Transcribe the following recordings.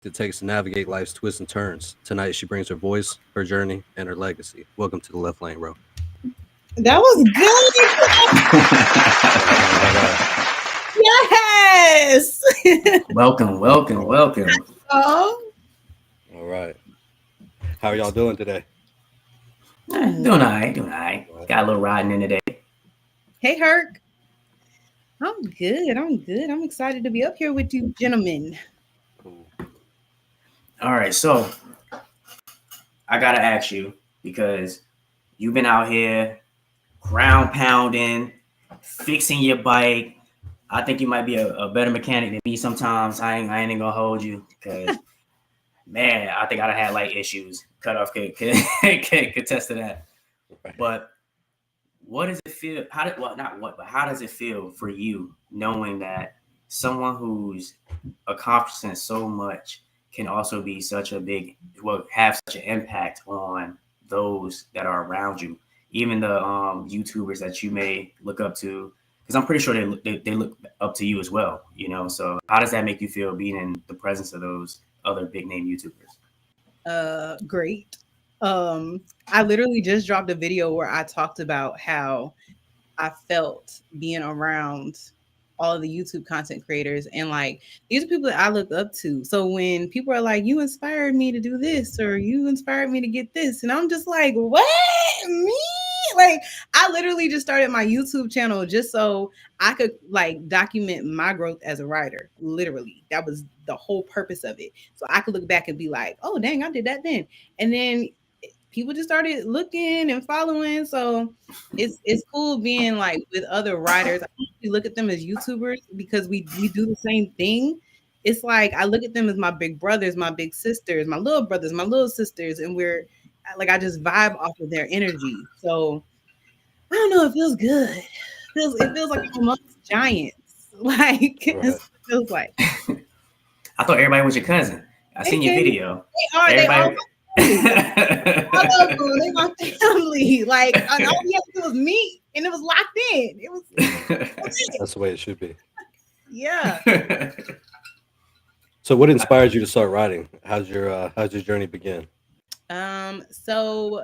it takes to navigate life's twists and turns. Tonight, she brings her voice, her journey, and her legacy. Welcome to the Left Lane Row. That was good. Yes. Welcome, welcome, welcome. Oh, All right. How are y'all doing today? Doing all right, doing all right. Got a little riding in today. hey, Herc. I'm good. I'm good. I'm excited to be up here with you, gentlemen. Cool. All right, so I gotta ask you because you've been out here ground pounding, fixing your bike. I think you might be a better mechanic than me sometimes. I ain't gonna hold you because man, I think I'd have had like issues. Cut off could contest to that. Right. But what does it feel? Not what, but how does it feel for you knowing that someone who's accomplishing so much can also be such a big, have such an impact on those that are around you, even the YouTubers that you may look up to, because I'm pretty sure they look up to you as well, you know. So how does that make you feel being in the presence of those other big name YouTubers? Great. I literally just dropped a video where I talked about how I felt being around all of the YouTube content creators, and like these are people that I look up to. So when people are like, "You inspired me to do this," or "You inspired me to get this," and I'm just like, "What? Me?" Like I literally just started my YouTube channel just so I could like document my growth as a writer. Literally, that was the whole purpose of it. So I could look back and be like, "Oh, dang, I did that then," and then people just started looking and following. So it's cool being like with other writers. I usually look at them as YouTubers because we do the same thing. It's like I look at them as my big brothers, my big sisters, my little brothers, my little sisters, and we're like I just vibe off of their energy. So I don't know, it feels good. It feels like I'm amongst giants. Like Right. it feels like I thought everybody was your cousin. I they seen your can video. they are Everybody. my family. I love them. They my family. Like and all we had to do was meet, and it was locked in. It was That's the way it should be. yeah. So, what inspired you to start writing? How's your journey begin? So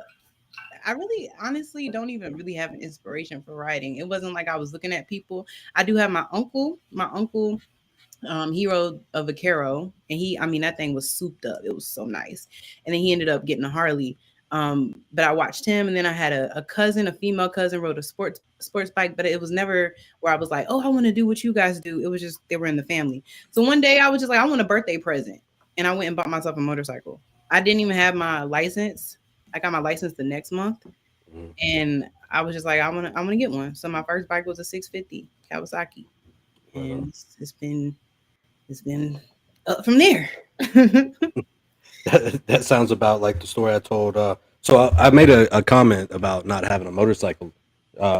I really honestly don't even really have an inspiration for writing. It wasn't like I was looking at people. I do have my uncle. My uncle, he rode a Vaquero, and I mean, that thing was souped up. It was so nice. And then he ended up getting a Harley. But I watched him, and then I had a cousin, a female cousin, rode a sports bike, but it was never where I was like, oh, I want to do what you guys do. It was just they were in the family. So one day I was just like, I want a birthday present, and I went and bought myself a motorcycle. I didn't even have my license. I got my license the next month, Mhm. and I was just like, I want to get one. So my first bike was a 650 Kawasaki, Right on. and it's been up from there. That sounds about like the story I told. I made a comment about not having a motorcycle.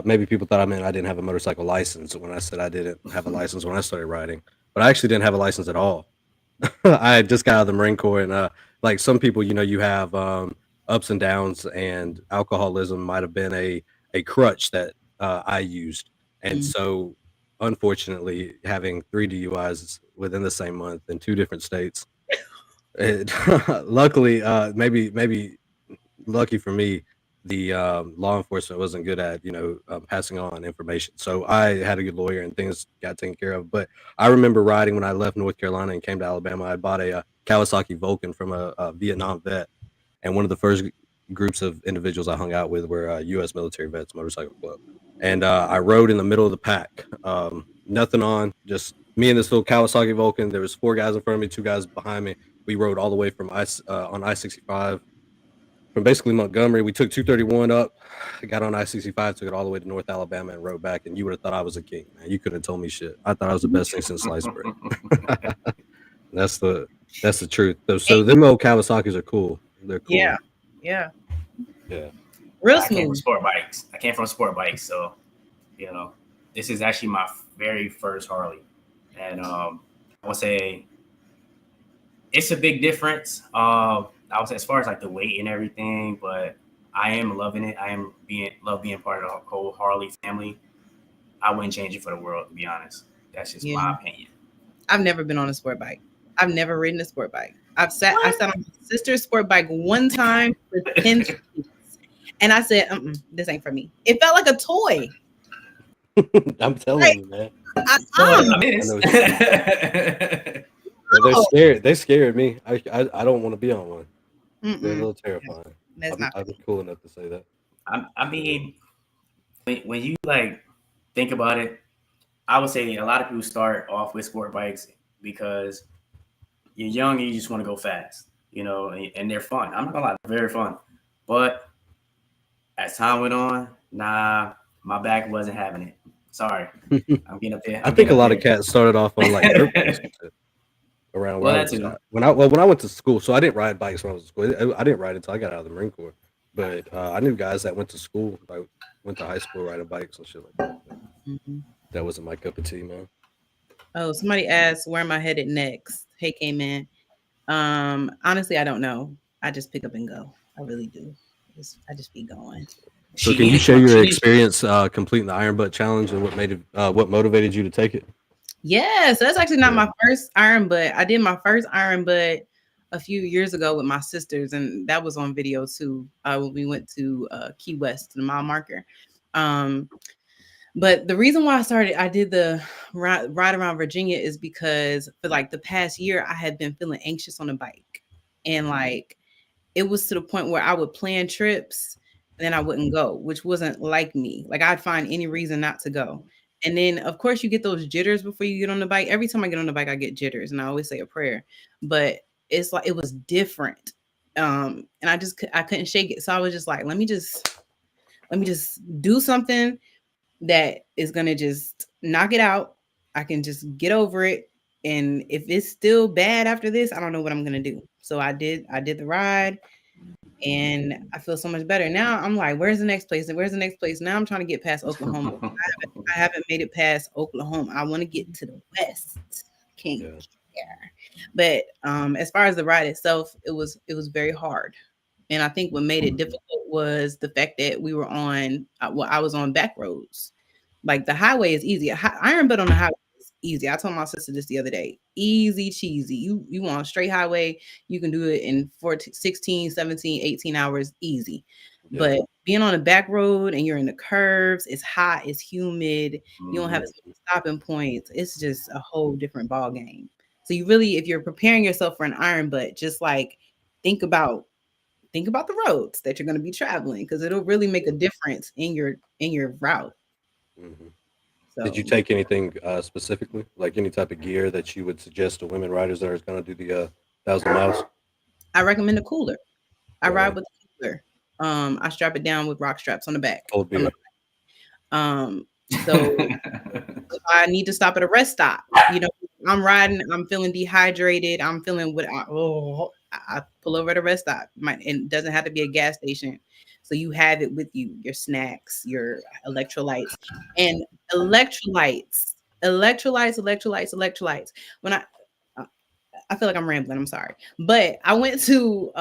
Maybe people thought I meant I didn't have a motorcycle license when I said I didn't have a license when I started riding, but I actually didn't have a license at all. I had just got out of the Marine Corps, and like some people, you have ups and downs, and alcoholism might have been a crutch that I used, and Mm. so unfortunately, having 3 DUIs within the same month in 2 different states. It, luckily, maybe lucky for me, the law enforcement wasn't good at passing on information. So I had a good lawyer and things got taken care of. But I remember riding when I left North Carolina and came to Alabama. I bought a Kawasaki Vulcan from a Vietnam vet, and one of the first groups of individuals I hung out with were U.S. Military Vets Motorcycle Club, and I rode in the middle of the pack, nothing on, just me and this little Kawasaki Vulcan. There was 4 guys in front of me, 2 guys behind me. We rode all the way from on I-65 from basically Montgomery. We took 231 up, got on I-65, took it all the way to North Alabama, and rode back. And you would have thought I was a king, man. You couldn't have told me shit. I thought I was the best thing since sliced bread. that's the that's the truth. So them old Kawasaki's are cool. They're Yeah, cool. yeah, Yeah. real I came from smooth. sport bikes. So you know, this is actually my very first Harley, and I would say it's a big difference. I would say as far as like the weight and everything, but I am loving it. Love being part of the whole Harley family. I wouldn't change it for the world, to be honest. That's just Yeah, my opinion. I've never been on a sport bike. I've never ridden a sport bike. I sat on my sister's sport bike one time for 10 seconds. And I said, this ain't for me. It felt like a toy. I'm telling you, man. I mean, I know what they're scared. They scared me. I don't want to be on one. They're a little terrifying. I'm cool enough to say that. I mean, when you like think about it, I would say a lot of people start off with sport bikes because you're young and you just want to go fast, you know, and they're fun. I'm not gonna lie, they're very fun. But as time went on, nah, my back wasn't having it. Sorry, I'm getting up there. I think a lot of cats started off on like dirt bikes around when I went to school. So I didn't ride bikes when I was in school. I didn't ride until I got out of the Marine Corps. But I knew guys that went to school, like went to high school riding bikes and shit like that. That wasn't my cup of tea, man. Oh, somebody asked, where am I headed next? Hey, K-Man. Honestly, I don't know. I just pick up and go. I really do. I just be going. So can you share your experience completing the Iron Butt Challenge and what motivated you to take it? Yeah, so that's actually not my first Iron Butt. I did my first Iron Butt a few years ago with my sisters, and that was on video too. When we went to Key West to the mile marker. But the reason why I did the ride around Virginia is because for like the past year, I had been feeling anxious on a bike. And like, it was to the point where I would plan trips and then I wouldn't go, which wasn't like me. Like I'd find any reason not to go. And then of course you get those jitters before you get on the bike. Every time I get on the bike, I get jitters and I always say a prayer, but it's like, it was different. And I couldn't shake it. So I was just like, let me just do something that is going to just knock it out. I can just get over it. And if it's still bad after this, I don't know what I'm going to do. So I did the ride and I feel so much better. Now I'm like, where's the next place? And where's the next place? Now I'm trying to get past Oklahoma. I haven't made it past Oklahoma. I want to get to the West. Can't get there. But as far as the ride itself, it was very hard. And I think what made it difficult was the fact that we were on, I was on back roads. Like the highway is easy. Iron Butt on the highway is easy. I told my sister this the other day. Easy cheesy. You want a straight highway, you can do it in 16, 17, 18 hours easy. Yeah. But being on a back road and you're in the curves, it's hot, it's humid, you don't have stopping points. It's just a whole different ball game. So you really, if you're preparing yourself for an Iron Butt, just like think about the roads that you're going to be traveling, because it'll really make a difference in your route. Mm-hmm. So, did you take anything specifically, like any type of gear that you would suggest to women riders that are going to do the 1,000 miles? I recommend a cooler. I ride with a cooler. I strap it down with rock straps on the back. Cold beer. So if I need to stop at a rest stop, you know, I'm riding, I'm feeling dehydrated, I'm feeling I pull over at a rest stop. It doesn't have to be a gas station. So you have it with you, your snacks, your electrolytes, and electrolytes. When I feel like I'm rambling, I'm sorry. But I went to,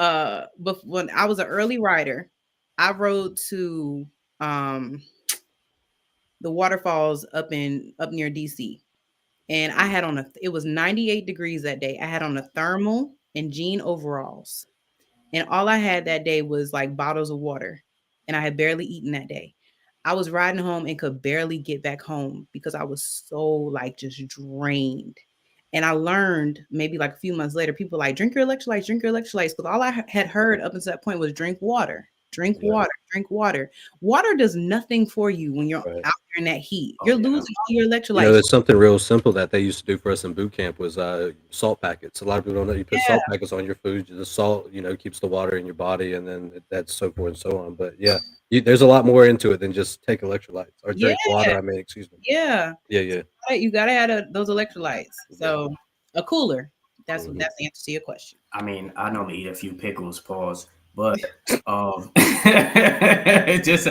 when I was an early rider, I rode to the waterfalls up near DC. And I had on it was 98 degrees that day. I had on a thermal and jean overalls. And all I had that day was like bottles of water. And I had barely eaten that day. I was riding home and could barely get back home because I was so like just drained. And I learned maybe like a few months later, people like, drink your electrolytes. Because all I had heard up until that point was drink water. Water does nothing for you when you're out there in that heat. You're losing all your electrolytes. You know, there's something real simple that they used to do for us in boot camp was salt packets. A lot of people don't know you put salt packets on your food. The salt, you know, keeps the water in your body, and then that's so forth and so on. But yeah, there's a lot more into it than just take electrolytes or drink water. I mean, excuse me. Yeah. You gotta add those electrolytes. So a cooler. That's the answer to your question. I mean, I normally eat a few pickles, pause. But just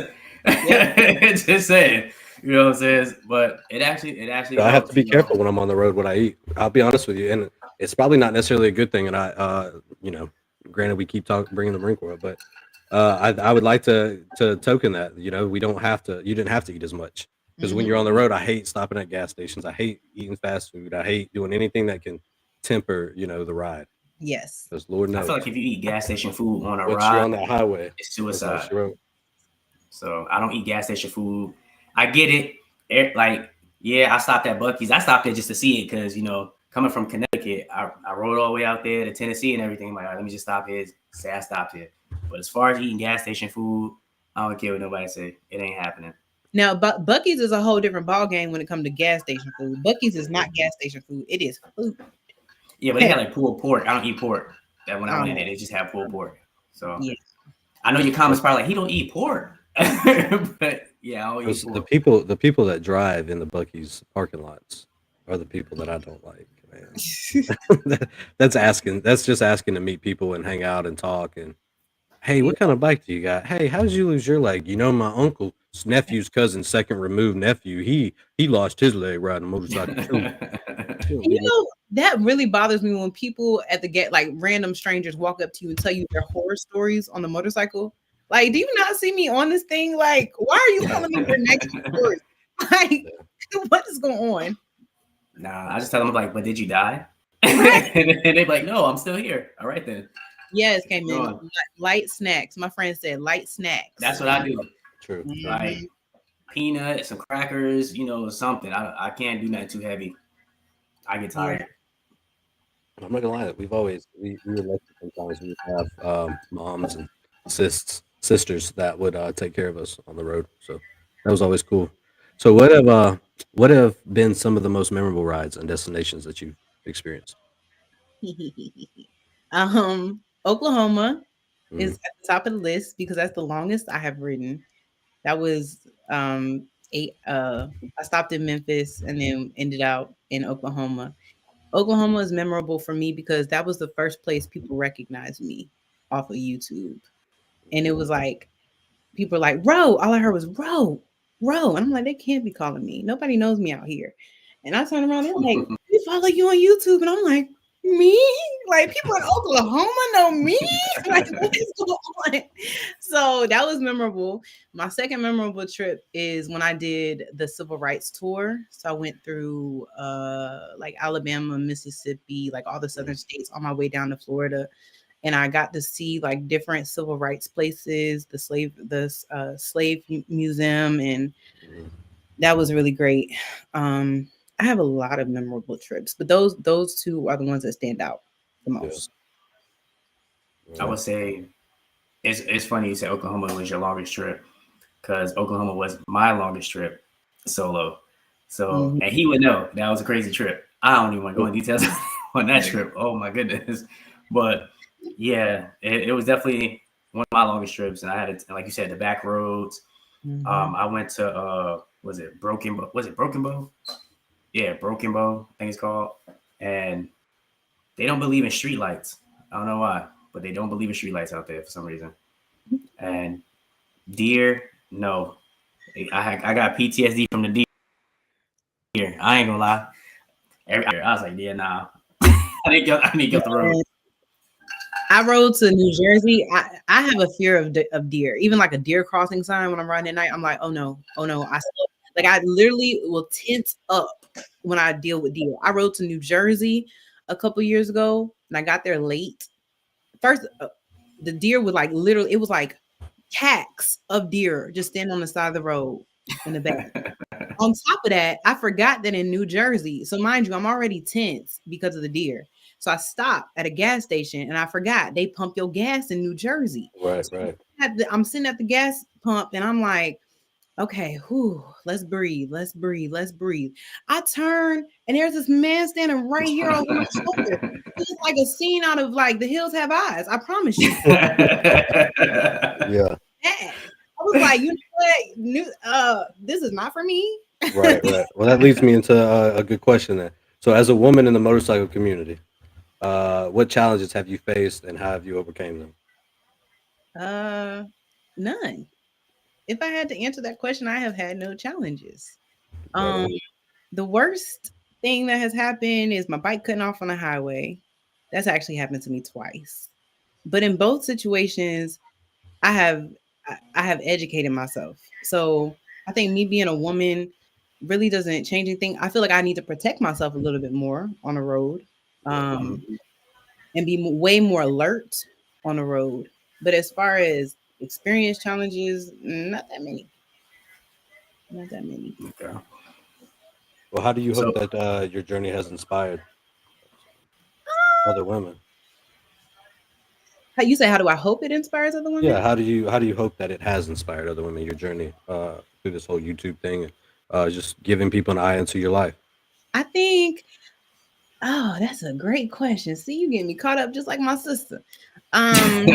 saying, you know what I'm saying? But it actually I have to be careful when I'm on the road what I eat. I'll be honest with you, and it's probably not necessarily a good thing. And I you know, granted we keep bringing the Marine Corps, but I would like to token that, you know, you didn't have to eat as much, because when you're on the road, I hate stopping at gas stations. I hate eating fast food. I hate doing anything that can temper, the ride. Yes. Because Lord I knows, feel like if you eat gas station food on a once you're ride, on that highway, it's that's all suicide. she wrote. So I don't eat gas station food. I get it. Like, yeah, I stopped at Buc-ee's. I stopped there just to see it because, coming from Connecticut, I rode all the way out there to Tennessee and everything. Like, let me just stop here. Say I stopped here. But as far as eating gas station food, I don't care what nobody say. It ain't happening. Now, Buc-ee's is a whole different ball game when it comes to gas station food. Buc-ee's is not gas station food. It is food. Yeah, but they had like pulled pork. I don't eat pork. That when I went in there, they just had pulled pork. So yeah. I know your comments probably like, he don't eat pork. But yeah, I don't eat pork. The people that drive in the Buc-ee's parking lots are the people that I don't like, man. That's just asking to meet people and hang out and talk and, hey, what kind of bike do you got? Hey, how did you lose your leg? My uncle's nephew's cousin's second removed nephew, he lost his leg riding a motorcycle too. That really bothers me when people at the like random strangers walk up to you and tell you their horror stories on the motorcycle. Like, do you not see me on this thing? Like, why are you telling me your next story? Like, what is going on? Nah, I just tell them like, but did you die? And they're like, no, I'm still here. All right then. Yes, came in light snacks. My friend said light snacks. That's what I do. True. Like peanuts, some crackers, something. I can't do nothing too heavy. I get tired. Yeah. I'm not gonna lie, we were lucky sometimes we would have moms and sisters that would take care of us on the road. So that was always cool. So what have been some of the most memorable rides and destinations that you've experienced? Oklahoma is at the top of the list because that's the longest I have ridden. That was I stopped in Memphis and then ended out in Oklahoma. Oklahoma is memorable for me because that was the first place people recognized me off of YouTube. And it was like, people were like, Ro. All I heard was Ro. And I'm like, they can't be calling me. Nobody knows me out here. And I turned around and they're like, we follow you on YouTube. And I'm like, me? Like, people in Oklahoma know me? Like, what is going on? So that was memorable. My second memorable trip is when I did the civil rights tour. So I went through like Alabama, Mississippi, like all the southern states on my way down to Florida. And I got to see like different civil rights places, the slave museum, and that was really great. I have a lot of memorable trips, but those two are the ones that stand out the most. I would say it's funny you said Oklahoma was your longest trip because Oklahoma was my longest trip solo. So and he would know that was a crazy trip. I don't even want to go in details on that trip. Oh my goodness. But yeah, it was definitely one of my longest trips. And I had it, like you said, the back roads. I went to was it Broken Bow? Yeah, Broken Bow, I think it's called. And they don't believe in streetlights. I don't know why, but they don't believe in streetlights out there for some reason. And deer, no. I got PTSD from the deer. I ain't gonna lie. I was like, yeah, nah. I didn't get the road. I rode to New Jersey. I have a fear of deer. Even like a deer crossing sign when I'm riding at night, I'm like, oh no. I literally will tense up when I deal with deer. I rode to New Jersey a couple years ago and I got there late. First, the deer was like literally, it was like packs of deer just standing on the side of the road in the back. On top of that, I forgot that in New Jersey, so mind you, I'm already tense because of the deer. So I stopped at a gas station and I forgot they pump your gas in New Jersey. Right. I'm sitting at the gas pump and I'm like, okay, let's breathe. I turn and there's this man standing right here over my shoulder. It's like a scene out of like The Hills Have Eyes. I promise you. Yeah. I was like, you know what? This is not for me. Right. Well, that leads me into a good question then. So, as a woman in the motorcycle community, what challenges have you faced and how have you overcame them? None. If I had to answer that question, I have had no challenges. The worst thing that has happened is my bike cutting off on the highway. That's actually happened to me twice. But in both situations, I have educated myself. So I think me being a woman really doesn't change anything. I feel like I need to protect myself a little bit more on the road. um, and be way more alert on the road. But as far as experience challenges, not that many. Not that many. Okay. Well, how do you So hope that your journey has inspired other women? How you say? How do I hope it inspires other Yeah, women? how do you hope that it has inspired other women, your journey through this whole YouTube thing, and just giving people an eye into your life? I think. Oh, that's a great question. See, you get me caught up just like my sister. Um,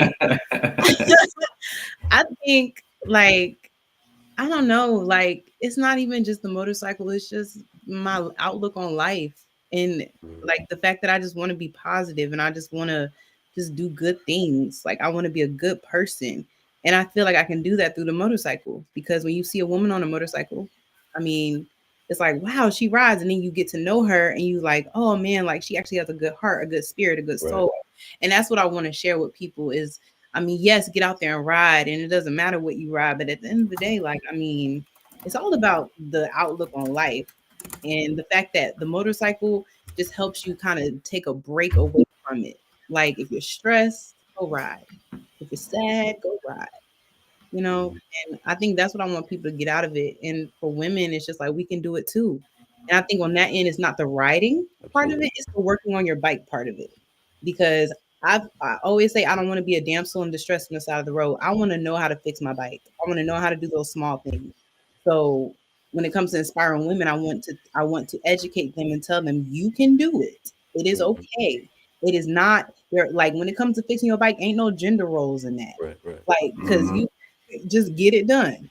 I think like I don't know, like it's not even just the motorcycle, it's just my outlook on life and Mhm. like the fact that I just want to be positive and I just want to just do good things. Like I want to be a good person. And I feel like I can do that through the motorcycle because when you see a woman on a motorcycle, I mean, it's like, wow, she rides. And then you get to know her and you like, oh man, like she actually has a good heart, a good spirit, a good Right. soul. And that's what I want to share with people is I mean, yes, get out there and ride, and it doesn't matter what you ride, but at the end of the day, like, I mean, it's all about the outlook on life and the fact that the motorcycle just helps you kind of take a break away from it. Like, if you're stressed, go ride. If you're sad, go ride. You know, Mhm. and I think that's what I want people to get out of it. And for women, it's just like we can do it too. And I think on that end, it's not the riding part of Absolutely. it; it's the working on your bike part of it. Because I always say I don't want to be a damsel in distress on the side of the road. I want to know how to fix my bike. I want to know how to do those small things. So when it comes to inspiring women, I want to educate them and tell them you can do it. It is Mhm. okay. It is not there. Like when it comes to fixing your bike, ain't no gender roles in that. Right, right. Like because Mhm. you just get it done.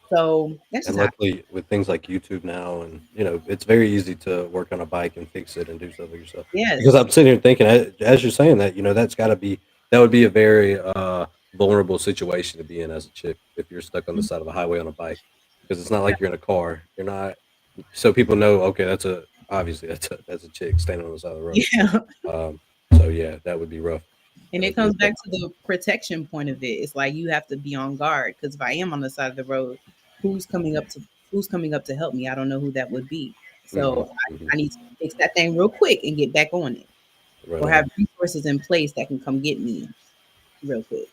So that's And just how. luckily, with things like YouTube now, and it's very easy to work on a bike and fix it and do stuff with yourself. Because Yes. I'm sitting here thinking, as you're saying that, that would be a very vulnerable situation to be in as a chick if you're stuck on the side of a highway on a bike. Because it's not like you're in a car. You're not, so people know, okay, obviously that's a chick standing on the side of the road. Yeah. Um, so yeah, that would be rough. And That it would be a comes tough. back to the protection point of it. It's like you have to be on guard because if I am on the side of the road, who's coming up to who's coming up to help me? I don't know who that would be. Hmm. So Hmm. I need to fix that thing real quick and get back on it, Right or on. have resources in place that can come get me real quick.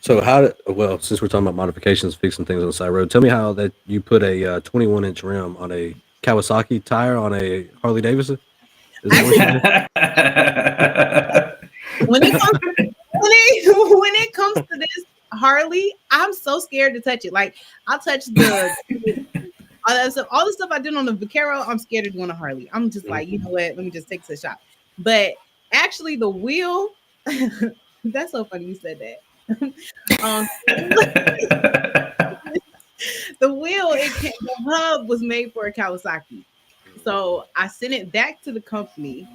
So well, since we're talking about modifications, fixing things on the side road, tell me how that you put a 21-inch rim on a Kawasaki tire on a Harley Davidson? Is that what you Actually, did? when it comes when it comes to this Harley, I'm so scared to touch it. Like I'll touch the all the stuff I did on the Vaquero, I'm scared to do on a Harley. I'm just like, you know what? Let me just take it to the shop. But actually, the wheel, that's so funny you said that. um, the wheel, the hub was made for a Kawasaki. So I sent it back to the company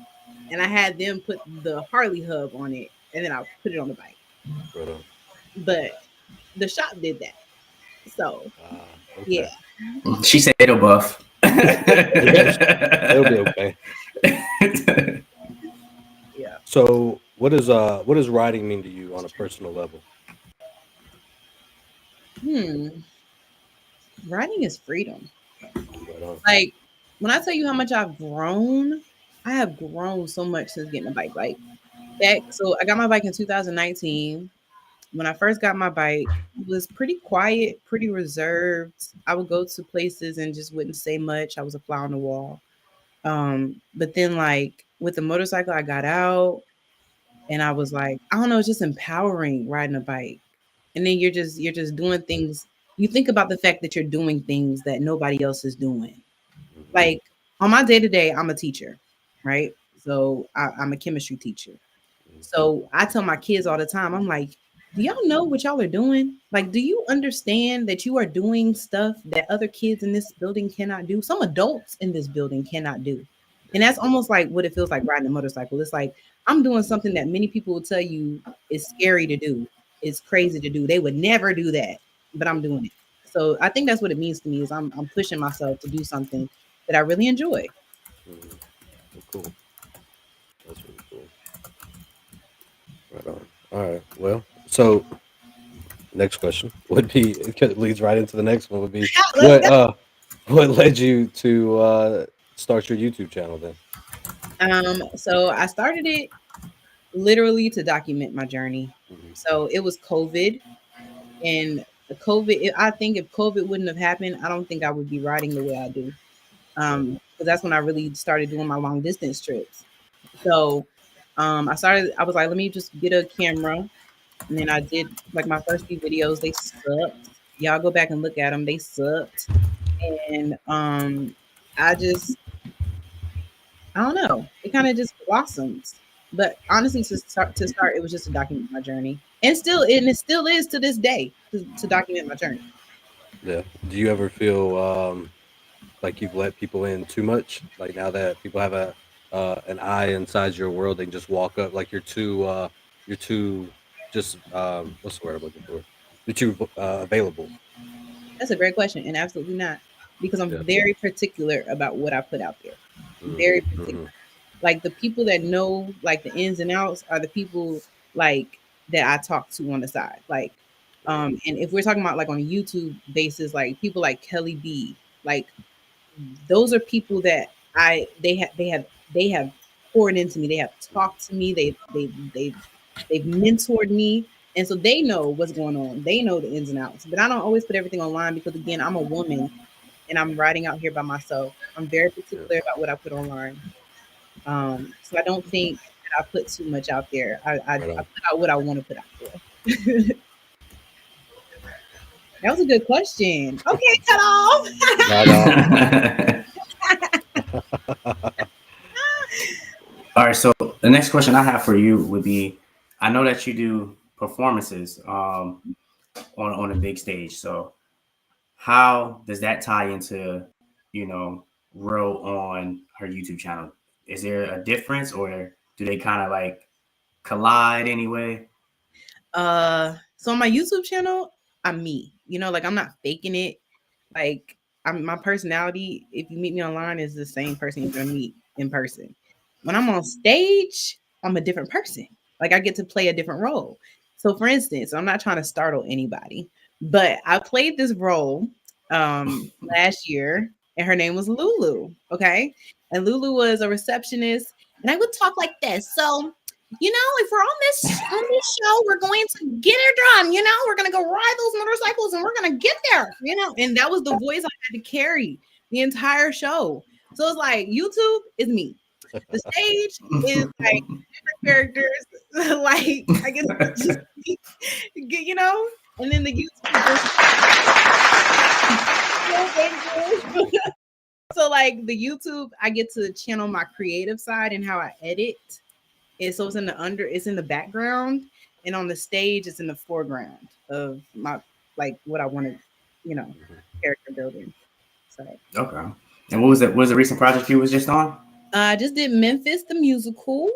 and I had them put the Harley hub on it and then I put it on the bike. Right on. But the shop did that. So yeah. Okay. She said it'll buff. Yes, it'll be okay. Yeah. So, what does riding mean to you on a personal level? Hmm. Writing is freedom. Right on. Like when I tell you how much I've grown, I have grown so much since getting a bike. Like back, so I got my bike in 2019. When I first got my bike, it was pretty quiet, pretty reserved. I would go to places and just wouldn't say much. I was a fly on the wall. But then like with the motorcycle, I got out and I was like, I don't know, it's just empowering riding a bike. And then you're just doing things. You think about the fact that you're doing things that nobody else is doing. Mhm. Like on my day to day, I'm a teacher, right? So I'm a chemistry teacher. Mhm. So I tell my kids all the time, I'm like, do y'all know what y'all are doing? Like, do you understand that you are doing stuff that other kids in this building cannot do? Some adults in this building cannot do. And that's almost like what it feels like riding a motorcycle. It's like I'm doing something that many people will tell you is scary to do, it's crazy to do. They would never do that, but I'm doing it. So I think that's what it means to me is I'm pushing myself to do something that I really enjoy. Mhm. Well, cool. That's really cool. Right on. All right. Well, so next question would be it leads right into the next one would be Let's what go. uh what led you to start your YouTube channel then? So I started it literally to document my journey. Mhm. So it was COVID, and I think if COVID wouldn't have happened, I don't think I would be riding the way I do. Because that's when I really started doing my long distance trips. So I was like, let me just get a camera. And then I did like my first few videos, they sucked. Y'all go back and look at them, they sucked. And I just, I don't know, it kind of just blossomed. But honestly, to start, it was just to document my journey. And it still is to this day to document my journey. Yeah. Do you ever feel like you've let people in too much? Like now that people have a an eye inside your world, they can just walk up. Like you're too just what's the word I'm looking for? You're too available. That's a great question, and absolutely not, because I'm Yeah. very particular about what I put out there. Mm-hmm. Very particular. Mm-hmm. Like the people that know like the ins and outs are the people like that I talk to on the side. Like, and if we're talking about like on a YouTube basis, like people like Kelly B, like those are people that they have poured into me. They have talked to me. They've mentored me, and so they know what's going on. They know the ins and outs. But I don't always put everything online because again, I'm a woman and I'm riding out here by myself. I'm very Yeah. particular about what I put online. So I don't think that I put too much out there. I Right on. put out what I want to put out there. That was a good question. Okay, cut off. Right on. All right, so the next question I have for you would be, I know that you do performances on a big stage. So how does that tie into, you know, Ro on her YouTube channel? Is there a difference, or do they kind of like collide anyway? So on my YouTube channel, I'm me. Like I'm not faking it. Like my personality, if you meet me online, is the same person you're gonna meet in person. When I'm on stage, I'm a different person. Like I get to play a different role. So for instance, I'm not trying to startle anybody, but I played this role last year, and her name was Lulu. Okay. And Lulu was a receptionist, and I would talk like this. So if we're on this show, we're going to get her done. We're gonna go ride those motorcycles and we're gonna get there. And that was the voice I had to carry the entire show. So it's like YouTube is me. The stage is like different characters. Like I guess just and then the YouTube is so like the YouTube, I get to channel my creative side and how I edit. And so it's in the background, and on the stage it's in the foreground of my like what I wanted, character building. So Okay. And what was it? What was the recent project you was just on? I just did Memphis the musical.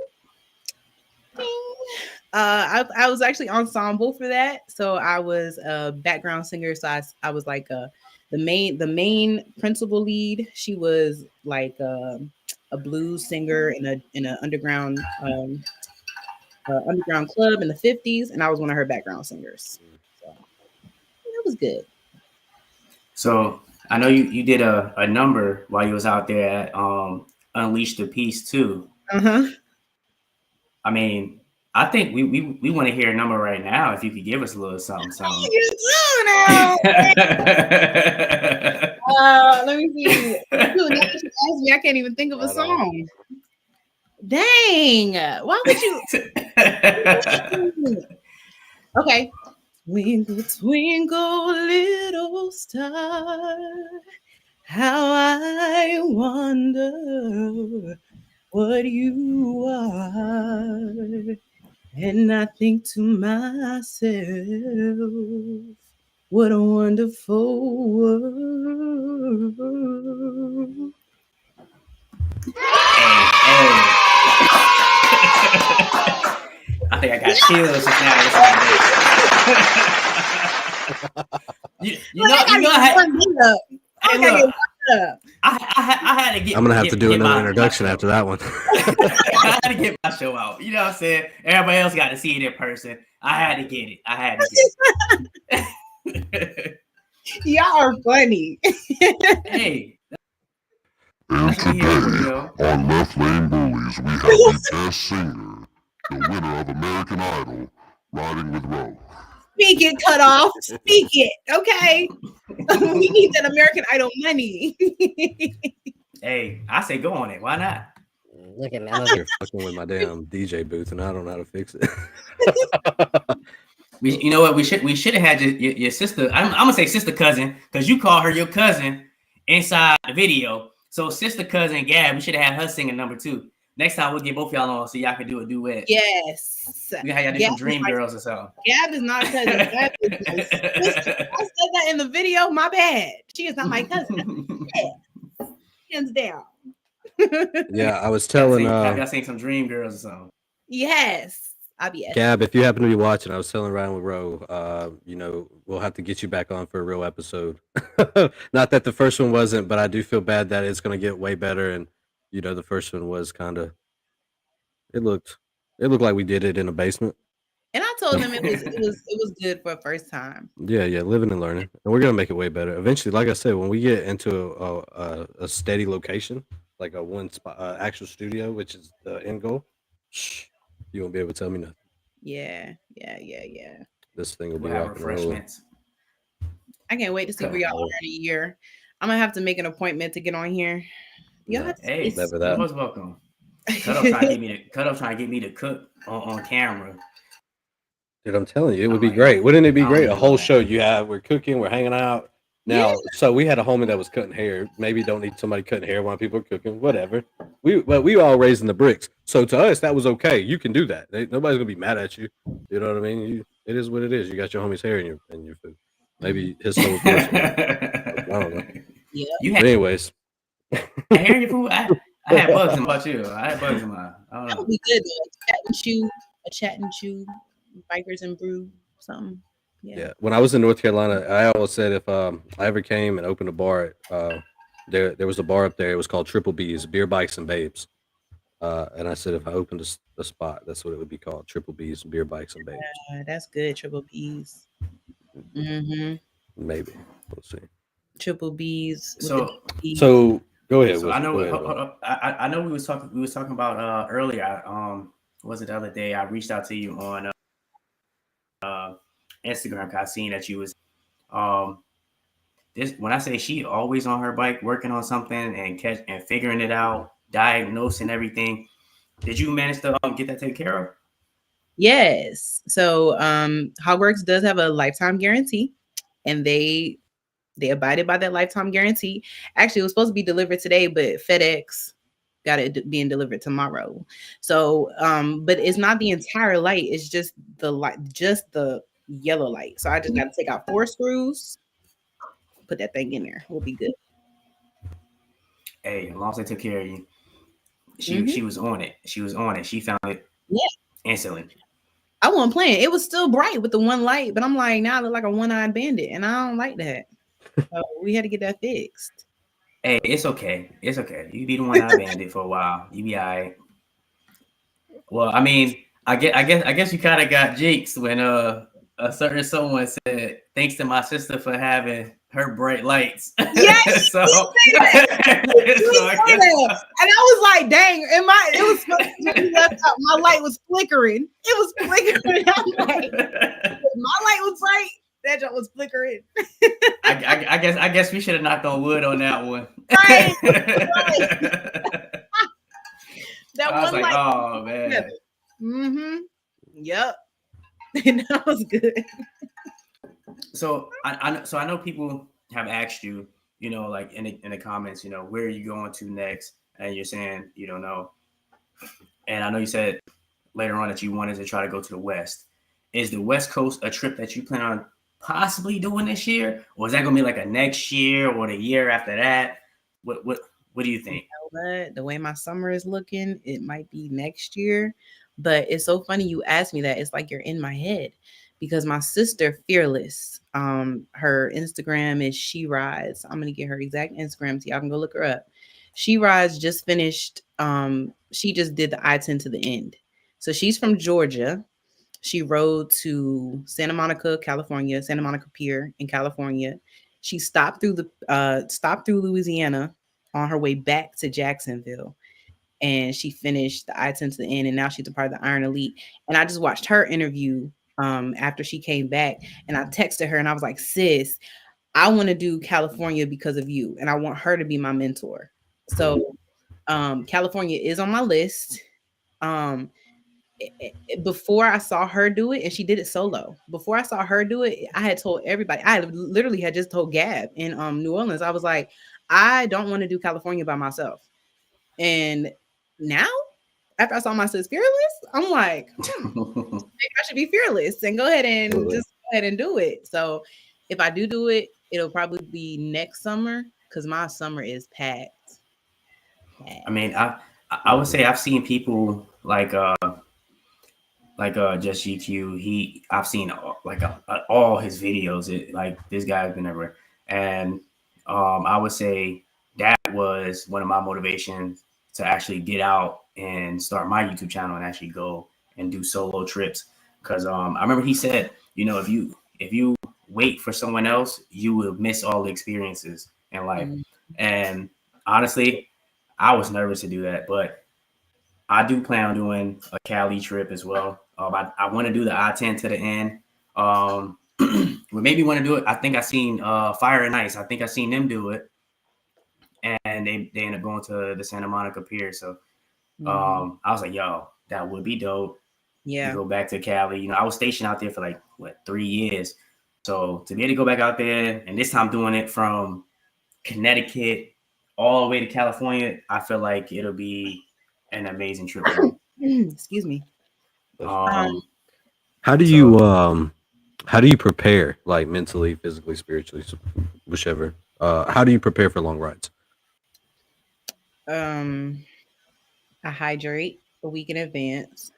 I was actually ensemble for that, so I was a background singer. So I was like the main principal lead. She was like a blues singer in an underground underground club in the 50s, and I was one of her background singers. So it was good. So I know you did a number while you was out there at Unleash the Peace too. Uh-huh. I mean, I think we want to hear a number right now. If you could give us a little something. You do now. Let me see. Dude, now that you asked me, I can't even think of a song. Dang. Why would you? Okay. Twinkle, twinkle, little star, how I wonder what you are. And I think to myself, what a wonderful world. Hey. I think I got chills just I had to get. I'm gonna have to do another introduction after that one. I had to get my show out. You know what I'm saying? Everybody else got to see it in person. I had to get it. I had to get it. Y'all are funny. Hey. And That's what we here for, today, you know. on Left Lane Bullies, we have the best singer, the winner of American Idol, riding with Ro. Speak it, cut off. Speak it, okay? We need that American Idol money. Hey, I say go on it. Why not? Look at me. I'm over here fucking with my damn DJ booth, and I don't know how to fix it. You know what? We should have had your sister. I'm gonna say sister cousin because you call her your cousin inside the video. So sister cousin Gab, we should have had her singing number 2. Next time we'll get both y'all on so y'all can do a duet. Yes. We have y'all do some Dream Girls or something. Gab is not a cousin. Gab is my sister. I said that in the video. My bad. She is not my cousin. Yeah. Hands down. Yeah, I was telling have y'all seen some Dream Girls or something? Yes. I'll be at Gab, if you happen to be watching, I was telling Ryan with Ro, you know, we'll have to get you back on for a real episode. Not that the first one wasn't, but I do feel bad that it's going to get way better. And you know, the first one was kind of. It looked like we did it in a basement. And I told him it was good for a first time. Yeah, living and learning, and we're gonna make it way better eventually. Like I said, when we get into a steady location, like a one spot actual studio, which is the end goal, you won't be able to tell me nothing. Yeah. This thing will be We'll have rock and rolling. refreshments. I can't wait to see where y'all are in a year. I'm gonna have to make an appointment to get on here. Y'all have to Hey, never that. you're most welcome. Cut up trying to get me to cook on camera. Dude, I'm telling you, it would Oh be my great. God. Wouldn't it be I don't great? A know whole that. show we're cooking, we're hanging out. Now, Yeah. so we had a homie that was cutting hair. Maybe don't need somebody cutting hair while people are cooking, whatever. But we were all raising the bricks. So to us, that was okay. You can do that. Nobody's gonna be mad at you. You know what I mean? It is what it is. You got your homie's hair in your food. Maybe his soul. I don't know. Yeah. You But had anyways, hair in your food? I had bugs in my too. I had bugs in mine. I don't That know. would be good though. A chat and chew, bikers and brew, something. yeah. When I was in North Carolina, I always said if I ever came and opened a bar, there was a bar up there. It was called Triple B's, Beer, Bikes, and Babes. And I said if I opened a spot, that's what it would be called: Triple B's, Beer, Bikes, and Babes. That's good. Triple B's. Mm-hmm. Maybe we'll see. Triple B's. with So the B. So go ahead. So I know. Go ahead, hold Will. up. I know we was talking about earlier. Was it the other day? I reached out to you on Instagram. 'Cause I seen that you was this. When I say she always on her bike working on something and figuring it out, diagnosing everything. Did you manage to get that taken care of? Yes. So Hogworks does have a lifetime guarantee, and they abided by that lifetime guarantee. Actually, it was supposed to be delivered today, but FedEx got it being delivered tomorrow. So but it's not the entire light, it's just the light, just the yellow light. So I just got to take out 4 screws, put that thing in there. We'll be good. Hey, as long as they took care of you, she was on it. She was on it. She found it instantly. I wasn't playing. It was still bright with the one light, but I'm like, now I look like a one-eyed bandit, and I don't like that. So we had to get that fixed. Hey, it's okay. It's okay. You be the one-eyed bandit for a while. You be all right. Well, I mean, I guess you kind of got jinxed when a certain someone said, "Thanks to my sister for having her bright lights." Yes, so, and I was like, "Dang!" And it was when we left out, my light was flickering. It was flickering. I'm like, my light was bright. That joint was flickering. I guess we should have knocked on wood on that one. Right. That I was one like, light. oh man. Mm-hmm. Yep. And that was good. So I know people have asked you, you know, like in the comments, you know, where are you going to next? And you're saying you don't know. And I know you said later on that you wanted to try to go to the West. Is the West Coast a trip that you plan on possibly doing this year, or is that gonna be like a next year or the year after that? What do you think? But the way my summer is looking, it might be next year. But it's so funny you asked me that. It's like you're in my head because my sister Fearless, her Instagram is She Rides. I'm gonna get her exact Instagram so y'all can go look her up. She Rides just finished. She just did the I-10 to the end. So she's from Georgia. She rode to Santa Monica, California, Santa Monica Pier in California. She stopped through Louisiana, on her way back to Jacksonville. And she finished the I-10 to the end, and now she's a part of the Iron Elite. And I just watched her interview after she came back, and I texted her and I was like, sis, I want to do California because of you, and I want her to be my mentor. So California is on my list. Before I saw her do it, and she did it solo. Before I saw her do it, I had told everybody. I literally had just told Gab in New Orleans. I was like, I don't want to do California by myself. And now, after I saw my sis Fearless, I'm like, maybe I should be fearless and go ahead and just go ahead and do it. So if I do it, it'll probably be next summer because my summer is packed. I mean, I would say I've seen people like Just GQ. I've seen all his videos. Like this guy has been everywhere, and I would say that was one of my motivations to actually get out and start my YouTube channel and actually go and do solo trips. Because I remember he said, you know, if you wait for someone else, you will miss all the experiences in life. And honestly, I was nervous to do that, but I do plan on doing a Cali trip as well. I want to do the I-10 to the end. We maybe want to do it. I think I seen Fire and Ice. I think I seen them do it, and they end up going to the Santa Monica Pier. So I was like, yo, that would be dope. Yeah. To go back to Cali. You know, I was stationed out there for like 3 years. So to be able to go back out there, and this time doing it from Connecticut all the way to California, I feel like it'll be an amazing trip. Excuse me. How do you prepare, like mentally, physically, spiritually, whichever? How do you prepare for long rides? I hydrate a week in advance.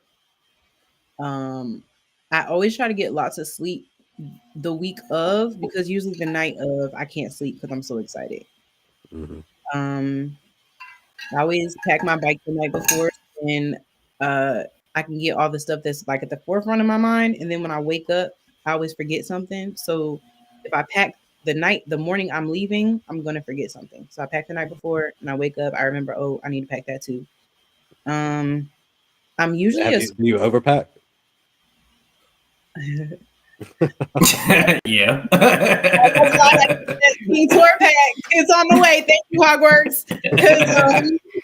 I always try to get lots of sleep the week of, because usually the night of I can't sleep because I'm so excited. I always pack my bike the night before, and I can get all the stuff that's like at the forefront of my mind, and then when I wake up, I always forget something. So if I pack the morning I'm leaving, I'm gonna forget something. So I pack the night before, and I wake up, I remember, oh, I need to pack that too. I'm usually do you overpack? Yeah. Tour pack. It's on the way. Thank you, Hogwarts.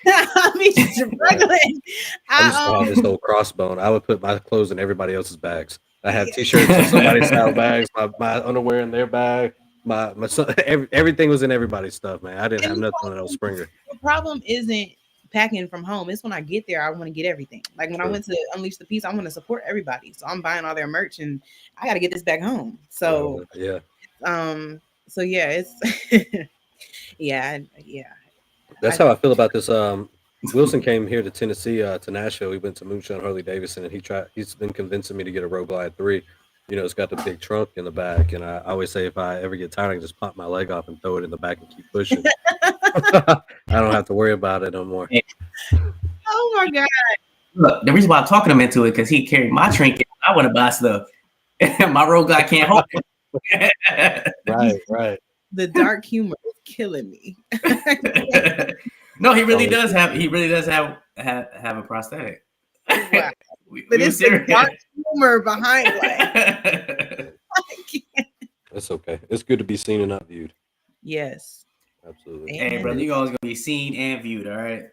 I mean, struggling. I just saw this whole crossbone. I would put my clothes in everybody else's bags. I have t-shirts in somebody's style bags, my underwear in their bag. My son, everything was in everybody's stuff, man. I didn't have nothing on El Springer. The problem isn't packing from home. It's when I get there, I want to get everything. Like when I went to Unleash the Peace, I want to support everybody. So I'm buying all their merch and I got to get this back home. So yeah. So yeah, it's yeah. That's how I feel about this. Wilson came here to Tennessee, to Nashville. We went to Moonshine Harley Davidson, and he's been convincing me to get a Road Glide 3. You know, it's got the big trunk in the back, and I always say if I ever get tired, I can just pop my leg off and throw it in the back and keep pushing. I don't have to worry about it no more. Oh my God! Look, the reason why I'm talking him into it because he carried my trinket. I want to buy stuff. My Road Glide can't hold it. Right. The dark humor is killing me. No, he really does have. He really does have a prosthetic. Wow. But it's the dark humor behind it. It's okay. It's good to be seen and not viewed. Yes. Absolutely. Hey, brother, you always gonna be seen and viewed. All right.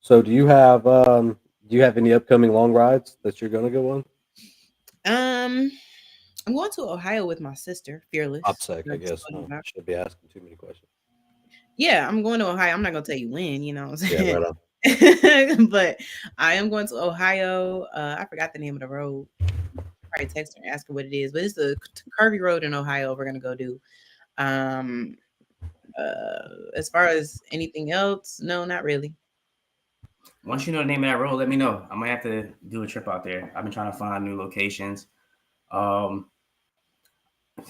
So, do you have any upcoming long rides that you're gonna go on? I'm going to Ohio with my sister, Fearless. OPSEC, I guess. Should be asking too many questions. Yeah, I'm going to Ohio. I'm not gonna tell you when, you know what I'm saying? Yeah, right on. But I am going to Ohio. I forgot the name of the road. Probably text her and ask her what it is, but it's a curvy road in Ohio we're gonna go do. As far as anything else, no, not really. Once you know the name of that road, let me know. I might have to do a trip out there. I've been trying to find new locations. I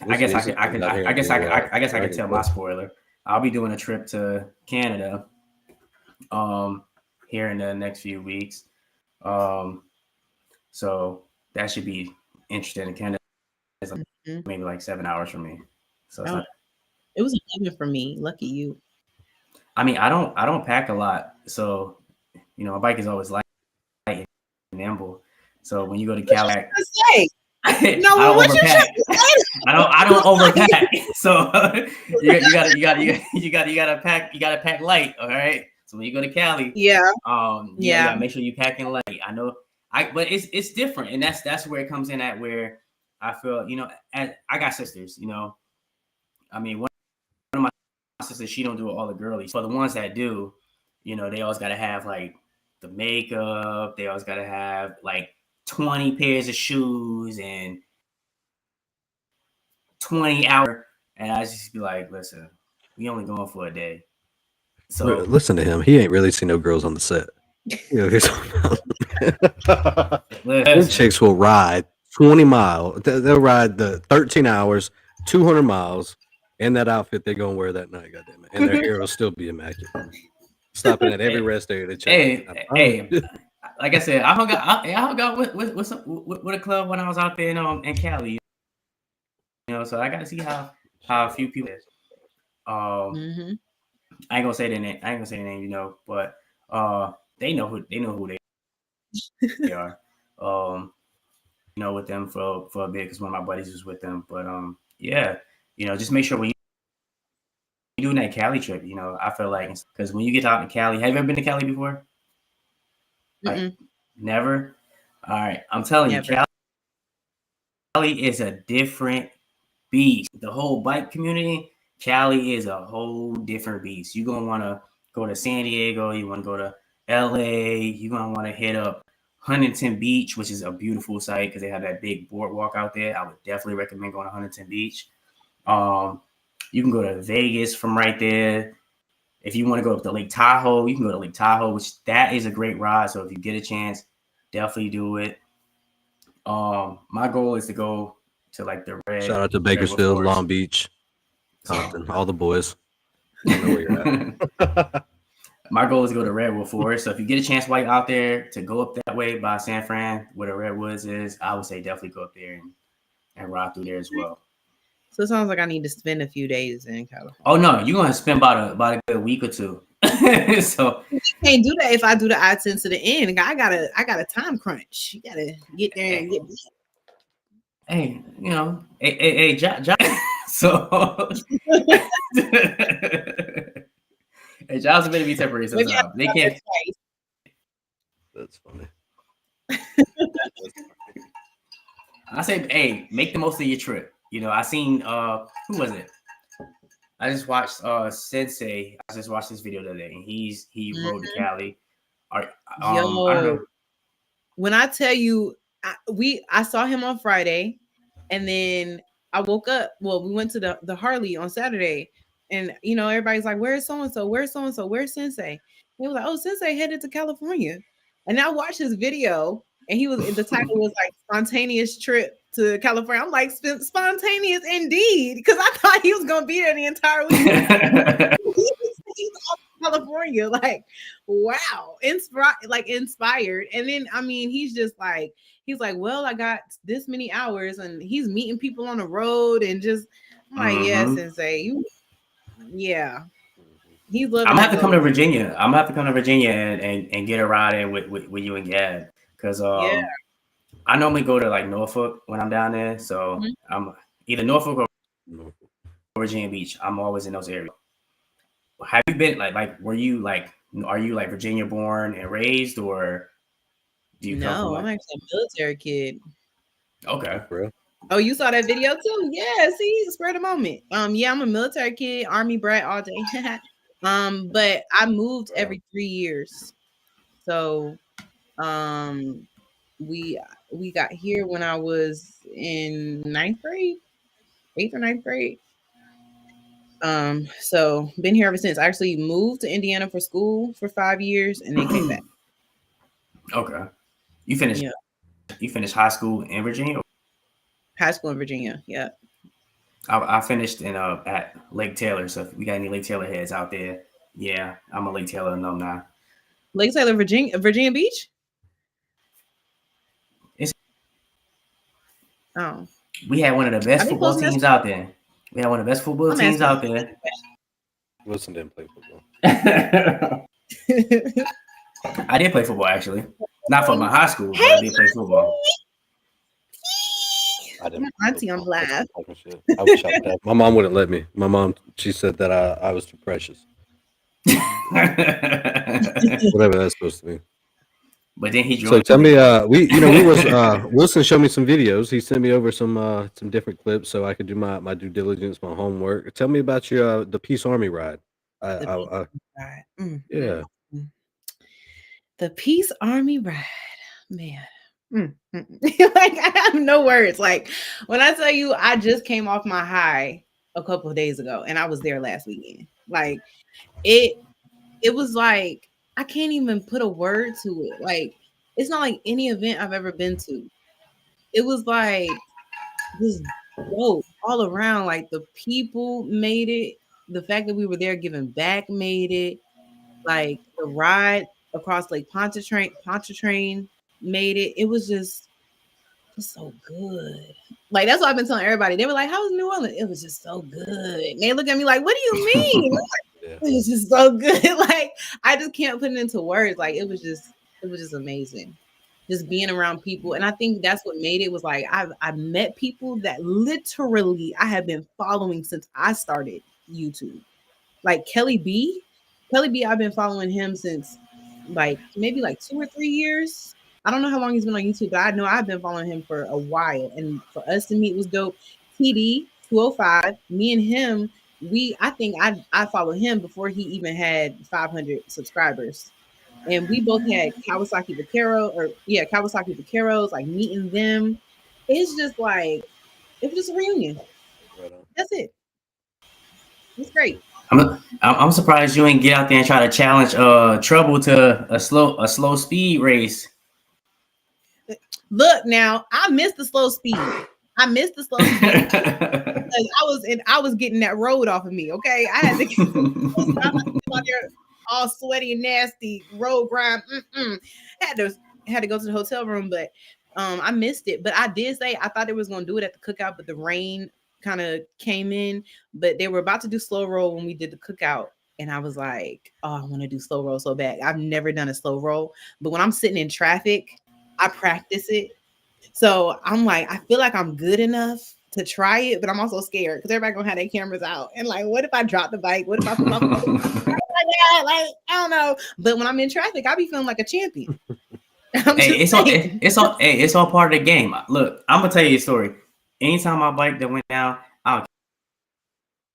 guess I can tell my spoiler. I'll be doing a trip to Canada here in the next few weeks. So that should be interesting. Canada is maybe like 7 hours from me. So it's it was 11 for me. Lucky you. I mean, I don't pack a lot, so you know, a bike is always light and nimble. So when you go to Cali, Say, I no, don't what you overpack. trying to say? I don't overpack. So you gotta pack light. All right. So when you go to Cali, Yeah, you gotta make sure you packing light. I know, but it's different, and that's where it comes in at where I feel, you know, I got sisters, you know, I mean, one of my sisters, she don't do all the girlies. For the ones that do, you know, they always gotta have like the makeup. They always gotta have like 20 pairs of shoes and 20 hours. And I just be like, listen, we only going for a day. So Listen to him. He ain't really seen no girls on the set. You know, them chicks will ride 20 miles. They'll ride the 13 hours, 200 miles in that outfit they're gonna wear that night. Goddamn it, and their hair will still be immaculate. Stopping at every rest area to check. Hey, like I said, I hung out with a club when I was out there in Cali. You know, so I got to see how a few people. I ain't gonna say their name. I ain't gonna say their name, you know, but they know who they are. You know, with them for a bit because one of my buddies was with them. But yeah, you know, just make sure when you doing that Cali trip, you know, I feel like because when you get out to Cali, have you ever been to Cali before? Like never. All right, I'm telling you, Cali is a different beast. The whole bike community, Cali is a whole different beast. You're gonna want to go to San Diego. You want to go to LA. You're gonna want to hit up Huntington Beach, which is a beautiful site because they have that big boardwalk out there. I would definitely recommend going to Huntington Beach. You can go to Vegas from right there. If you want to go up to Lake Tahoe, you can go to Lake Tahoe, which that is a great ride. So if you get a chance, definitely do it. My goal is to go to like the red. Shout out to Bakersfield, Long Beach, Compton, all the boys. I know where you're at. My goal is to go to Redwood Forest. So if you get a chance while you're out there to go up that way by San Fran, where the Redwoods is, I would say definitely go up there and ride through there as well. So it sounds like I need to spend a few days in California. Oh no, you're gonna spend about a good week or two. So you can't do that if I do the I-10 to the end. I got a time crunch. You gotta get there and get. Hey, you know, hey, Josh. So, hey, jobs are going to be temporary sometimes. They can't. That's funny. I say, hey, make the most of your trip. You know, I seen who was it? I just watched Sensei. I just watched this video the other day, and he rode to Cali. Yo, I don't know. When I tell you, I saw him on Friday, and then I woke up. Well, we went to the Harley on Saturday, and you know everybody's like, "Where's so and so? Where's so and so? Where's Sensei?" And he was like, "Oh, Sensei headed to California," and I watched his video, and the title was like "Spontaneous Trip to California." I'm like, spontaneous indeed, because I thought he was gonna be there the entire week. He's off California, like, wow, inspired. And then I mean, he's like, well, I got this many hours, and he's meeting people on the road, and just I'm like, yeah, Sensei, yeah. He's loving. I'm gonna have to come to Virginia. I'm gonna have to come to Virginia and get a ride in with you and Gad, because I normally go to like Norfolk when I'm down there, so I'm either Norfolk or Virginia Beach. I'm always in those areas. Have you been are you are you like Virginia born and raised, or do you No, I'm actually a military kid. Okay, bro. Oh, you saw that video too? Yeah, see, spread a moment. Yeah, I'm a military kid, Army brat all day. But I moved every 3 years. So we got here when I was in 8th or 9th grade. So been here ever since. I actually moved to Indiana for school for 5 years and then came back. Okay. You finished high school in Virginia? High school in Virginia, yeah. I finished in at Lake Taylor. So if we got any Lake Taylor heads out there, yeah, I'm a Lake Taylor alumni. Lake Taylor, Virginia Beach? We had one of the best football teams out there. We had one of the best football teams out there. Wilson didn't play football. I did play football actually, not for my high school, but I did play football. I didn't. My auntie on live. I wish I would have. My mom wouldn't let me. My mom, she said that I was too precious. Whatever that's supposed to mean. But then he So joined. tell me, we was Wilson showed me some videos. He sent me over some different clips so I could do my due diligence, my homework. Tell me about your the Peace Army ride. Ride. Yeah. The Peace Army ride, man. Like I have no words. Like when I tell you, I just came off my high a couple of days ago, and I was there last weekend. Like it was like I can't even put a word to it. Like it's not like any event I've ever been to. It was like just dope all around. Like the people made it. The fact that we were there giving back made it. Like the ride across Lake Pontchartrain made it. It was just so good. Like that's what I've been telling everybody. They were like, "How was New Orleans?" It was just so good. And they look at me like, "What do you mean?" It was just so good. Like I just can't put it into words. Like it was just amazing. Just being around people. And I think that's what made it was like I met people that literally I have been following since I started YouTube. Like Kelly B, I've been following him since like maybe like 2 or 3 years. I don't know how long he's been on YouTube, but I know I've been following him for a while. And for us to meet was dope. TD 205, me and him, I think I followed him before he even had 500 subscribers. And we both had Kawasaki Vaqueros, like meeting them. It's just like it was just a reunion. That's it. It's great. I'm surprised you ain't get out there and try to challenge Trouble to a slow speed race. Look now, I missed the slow speed. Because I was getting that road off of me. Okay, I had to get out there all sweaty and nasty, road grind. Had to go to the hotel room, but I missed it. But I did say I thought they was gonna do it at the cookout, but the rain kind of came in. But they were about to do slow roll when we did the cookout. And I was like, oh, I want to do slow roll so bad. I've never done a slow roll, but when I'm sitting in traffic, I practice it. So I'm like, I feel like I'm good enough to try it, but I'm also scared because everybody gonna have their cameras out. And like, what if I drop the bike? What if I fall off? Like, I don't know. But when I'm in traffic, I be feeling like a champion. Hey, it's all part of the game. Look, I'm gonna tell you a story. Anytime my bike that went down, I don't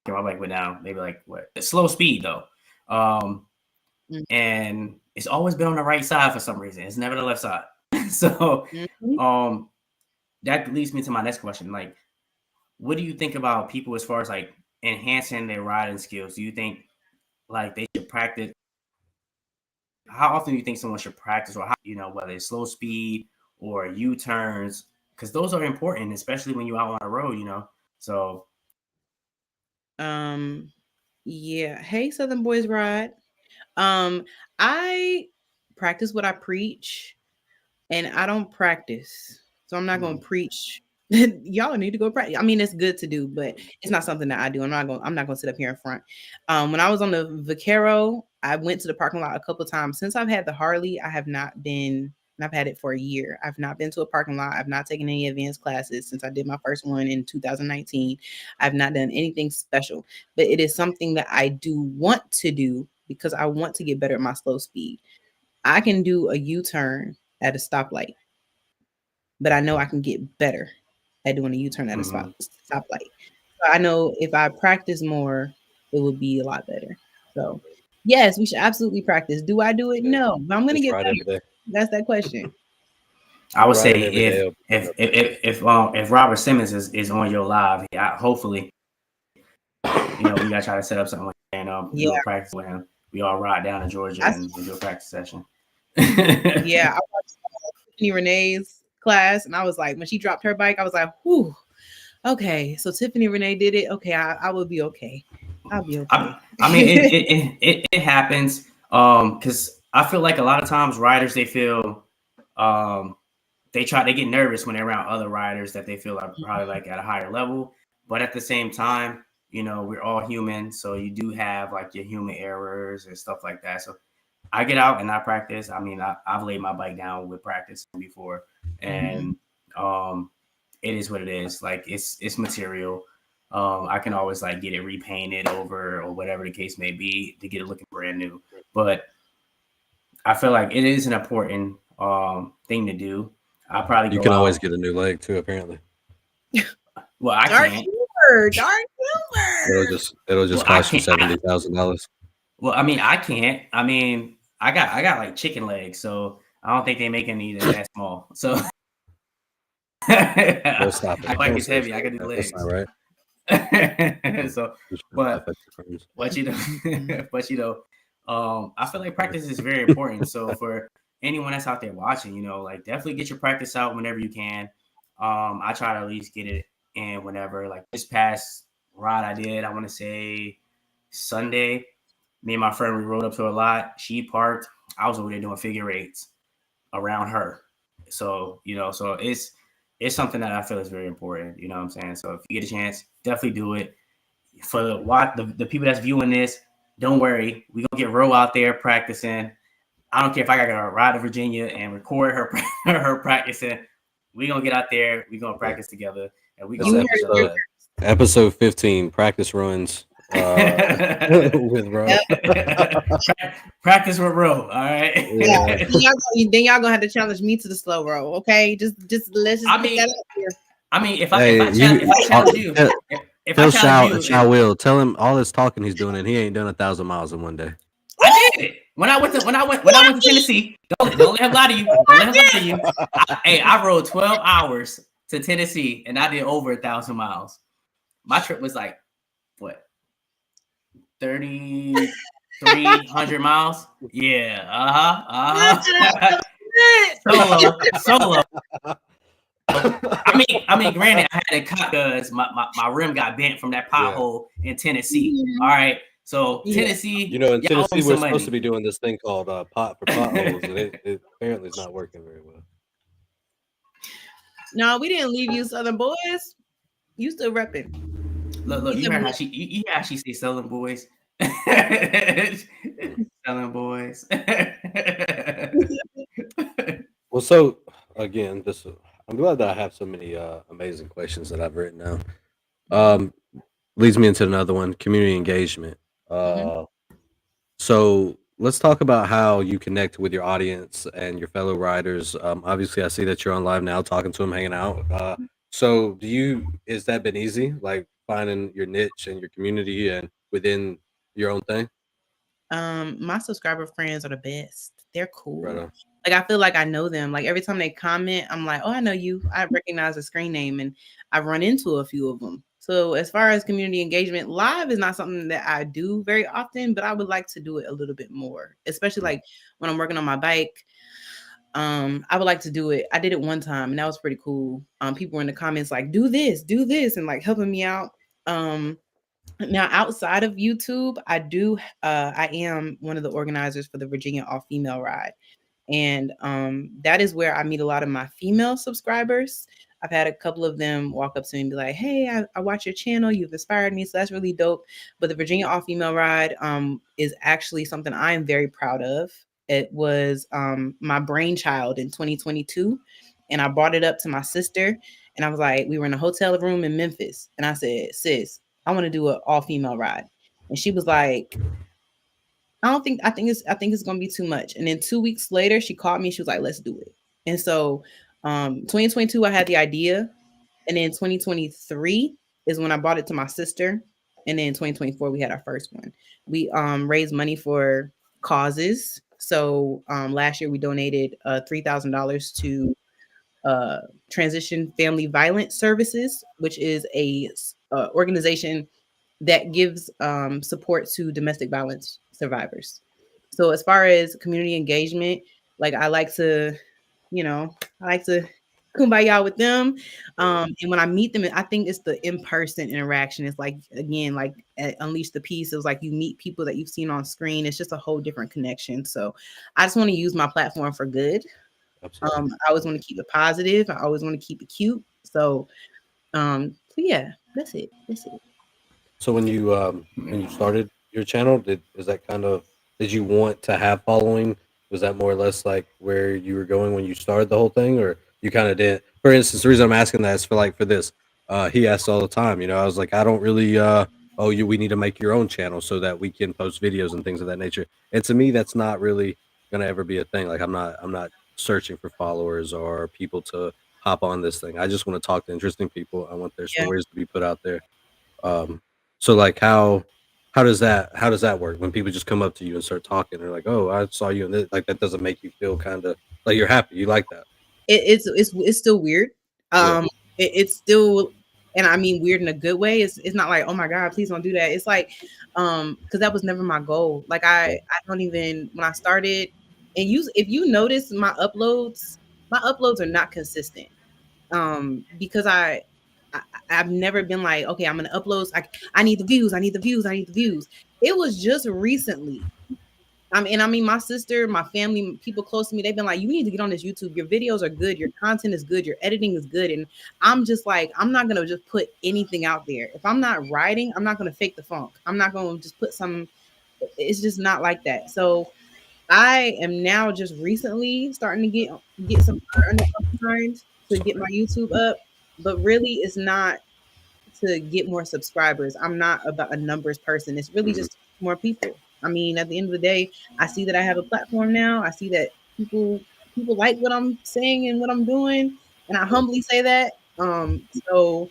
care. My bike went down, maybe like what? Slow speed though. And it's always been on the right side for some reason. It's never the left side. So that leads me to my next question. Like, what do you think about people as far as like enhancing their riding skills? Do you think like they should practice? How often do you think someone should practice, or how, whether it's slow speed or U-turns? Because those are important, especially when you're out on the road, So yeah. Hey, Southern Boys Ride. I practice what I preach. And I don't practice, so I'm not going to preach. Y'all need to go practice. I mean, it's good to do, but it's not something that I do. I'm not going to sit up here in front. When I was on the Vaquero, I went to the parking lot a couple of times. Since I've had the Harley, I have not been, and I've had it for a year. I've not been to a parking lot. I've not taken any advanced classes since I did my first one in 2019. I've not done anything special, but it is something that I do want to do because I want to get better at my slow speed. I can do a U-turn at a stoplight, but I know I can get better at doing a U-turn at a stoplight. So I know if I practice more, it would be a lot better. So yes, we should absolutely practice. Do I do it? No, but I'm going to get better. That's that question. I would say if Robert Simmons is on your live, hopefully, we gotta try to set up something and do a practice with him. We all ride down to Georgia and do a practice session. Yeah, I watched Tiffany Renee's class, and I was like, when she dropped her bike, I was like, whew, okay. So Tiffany Renee did it. Okay, I will be okay. I'll be okay. I mean, it happens. Because I feel like a lot of times riders, they feel they get nervous when they're around other riders that they feel are probably like at a higher level. But at the same time, we're all human, so you do have like your human errors and stuff like that. So I get out and I practice. I mean, I've laid my bike down with practice before, and it is what it is. Like it's material. I can always like get it repainted over or whatever the case may be to get it looking brand new. But I feel like it is an important thing to do. I probably You can always get a new leg too, apparently. Well, I Dark can't. humor, dark humor. It'll just Well, I cost you can't- $70,000. Well, I mean, I can't. I mean, I got like chicken legs, so I don't think they make any that small. So Don't stop it. I bike Don't is say heavy. I shit got like these that. That's legs. not right. So, You shouldn't but laugh at your friends. I feel like practice is very important. So for anyone that's out there watching, like definitely get your practice out whenever you can. I try to at least get it in whenever. Like this past ride I did, I want to say Sunday. Me and my friend, we rode up to a lot. She parked. I was over there doing figure eights around her. So, so it's something that I feel is very important. You know what I'm saying? So if you get a chance, definitely do it. For the people that's viewing this, don't worry. We're going to get Ro out there practicing. I don't care if I got to ride to Virginia and record her practicing. We're going to get out there. We're going to practice together. And we're going to Episode 15, practice runs with Ro. Practice with Ro, all right? Yeah. Then y'all gonna have to challenge me to the slow roll, okay? Just let's just put that out here. I mean, if I challenge you, Tell Shao Will, tell him all this talking he's doing, and he ain't done 1,000 miles in one day. I did it when I went to Tennessee. Don't let him lie to you. Don't let him lie to you. I rode 12 hours to Tennessee, and I did over 1,000 miles. My trip was like what, 3,300 miles? Yeah. Solo. I mean, granted, I had to cut because my rim got bent from that pothole in Tennessee. All right, so Tennessee, in Tennessee, we're supposed to be doing this thing called pot for potholes, and it apparently is not working very well. No, we didn't leave you, Southern boys. You still repping. Look, you heard how she actually say Southern boys. Southern boys. Well, so again, I'm glad that I have so many amazing questions that I've written down. Leads me into another one: community engagement. So let's talk about how you connect with your audience and your fellow riders. Obviously, I see that you're on live now, talking to them, hanging out. So has that been easy, like finding your niche and your community and within your own thing? My subscriber friends are the best. They're cool. Right on. Like I feel like I know them. Like every time they comment, I'm like, oh, I know you. I recognize the screen name, and I've run into a few of them. So as far as community engagement, live is not something that I do very often, but I would like to do it a little bit more, especially like when I'm working on my bike. I would like to do it. I did it one time, and that was pretty cool. People were in the comments like, do this, and like helping me out. Now outside of YouTube, I am one of the organizers for the Virginia All Female Ride. And that is where I meet a lot of my female subscribers. I've had a couple of them walk up to me and be like, hey, I watch your channel. You've inspired me. So that's really dope. But the Virginia All Female Ride is actually something I am very proud of. It was my brainchild in 2022. And I brought it up to my sister. And I was like, we were in a hotel room in Memphis. And I said, sis, I want to do an all female ride. And she was like, I think it's gonna be too much. And then 2 weeks later, she called me. She was like, let's do it. And so 2022, I had the idea. And then 2023 is when I brought it to my sister. And then 2024, we had our first one. We raised money for causes. So last year we donated $3,000 to Transition Family Violence Services, which is a organization that gives support to domestic violence survivors. So as far as community engagement, like I like to kumbaya with them. And when I meet them, I think it's the in-person interaction. It's like, again, like at Unleash the Peace, it was like you meet people that you've seen on screen. It's just a whole different connection. So I just want to use my platform for good. I always want to keep it positive. I always want to keep it cute. So yeah, that's it. So when you started your channel, is that kind of, did you want to have following? Was that more or less like where you were going when you started the whole thing, or you kind of didn't? For instance, the reason I'm asking that is for this. He asks all the time. You know, I was like, I don't really. Oh, we need to make your own channel so that we can post videos and things of that nature. And to me, that's not really gonna ever be a thing. Like I'm not searching for followers or people to hop on this thing. I just want to talk to interesting people. I want their Yeah. stories to be put out there. Um, so like how does that work when people just come up to you and start talking? They're like, "Oh, I saw you," and like that doesn't make you feel kind of like you're happy. You like that? It's still weird. Yeah. It's still, and I mean weird in a good way. It's not like, oh my god, please don't do that. It's like, because that was never my goal. Like I don't even, when I started, and if you notice my uploads are not consistent. Because I've never been like, okay, I'm gonna upload. I need the views. I need the views. I need the views. It was just recently. I mean, my sister, my family, people close to me, they've been like, you need to get on this YouTube. Your videos are good. Your content is good. Your editing is good. And I'm just like, I'm not going to just put anything out there. If I'm not writing, I'm not going to fake the funk. I'm not going to just put some, it's just not like that. So I am now just recently starting to get some under behind to get my YouTube up. But really, it's not to get more subscribers. I'm not about a numbers person. It's really just more people. I mean, at the end of the day, I see that I have a platform now. I see that people like what I'm saying and what I'm doing, and I humbly say that. So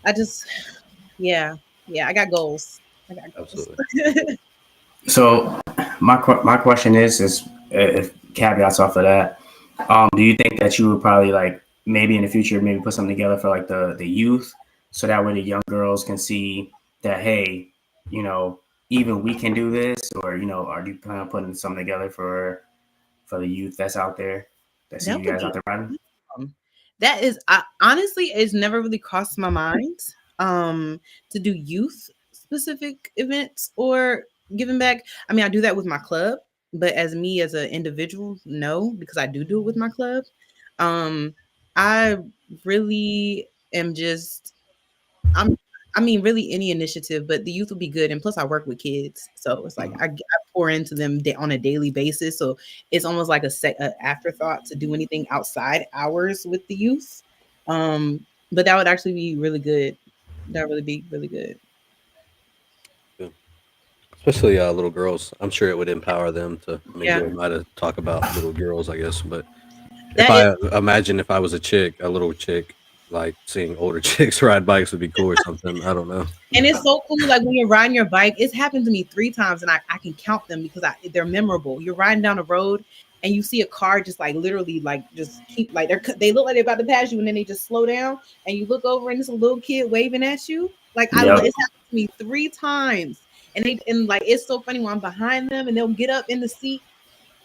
I just, yeah, I got goals. I got goals. Absolutely. So my question is if caveats off of that, do you think that you would probably like maybe in the future maybe put something together for like the youth, so that way the young girls can see that, hey, you know, even we can do this, or you know, are you planning on putting something together for the youth that's out there that see That you would guys out be there riding? that is, honestly, it's never really crossed my mind to do youth specific events or giving back. I mean, I do that with my club, but as me as an individual, no, because I do it with my club. I really am just, I'm I mean, really any initiative, but the youth will be good. And plus, I work with kids, so it's like I pour into them on a daily basis. So it's almost like a afterthought to do anything outside hours with the youth. But that would actually be really good. That would really be really good. Yeah. Especially little girls. I'm sure it would empower them to. I mean, Yeah, who am I to talk about little girls? I guess, but if that is. I imagine if I was a little chick, like seeing older chicks ride bikes would be cool or something. I don't know. And it's so cool. Like when you're riding your bike, it's happened to me 3 times, and I can count them because they're memorable. You're riding down the road, and you see a car just like literally like just keep like they look like they're about to pass you, and then they just slow down, and you look over, and it's a little kid waving at you. Like Yep. it's happened to me 3 times, and like it's so funny when I'm behind them, and they'll get up in the seat,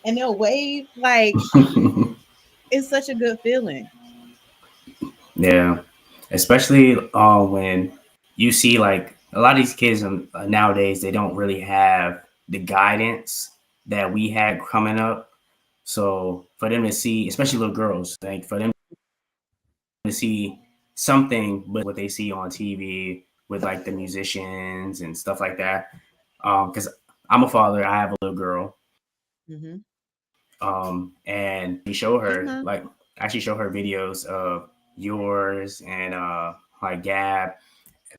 and they'll wave. Like it's such a good feeling. Yeah, especially when you see like a lot of these kids nowadays, they don't really have the guidance that we had coming up. So for them to see, especially little girls, like for them to see something with what they see on TV with like the musicians and stuff like that. Because I'm a father, I have a little girl, Mm-hmm. and we show her Uh-huh. like actually show her videos of yours and like Gab.